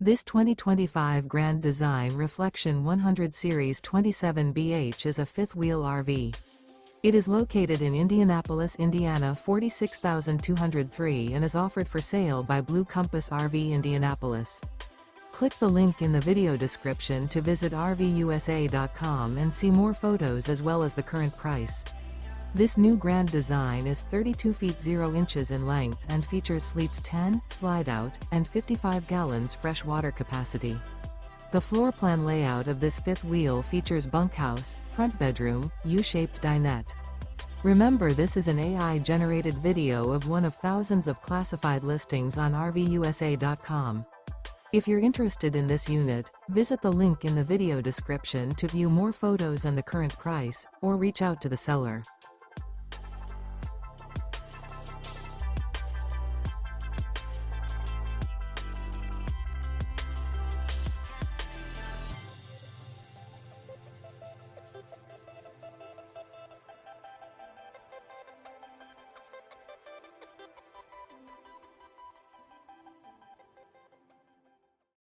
This 2025 Grand Design Reflection 100 Series 27BH is a fifth-wheel RV. It is located in Indianapolis, Indiana 46203 and is offered for sale by Blue Compass RV Indianapolis. Click the link in the video description to visit RVUSA.com and see more photos as well as the current price. This new Grand Design is 32 feet 0 inches in length and features sleeps 10, slide-out, and 55 gallons fresh water capacity. The floor plan layout of this fifth wheel features bunkhouse, front bedroom, U-shaped dinette. Remember, this is an AI-generated video of one of thousands of classified listings on RVUSA.com. If you're interested in this unit, visit the link in the video description to view more photos and the current price, or reach out to the seller.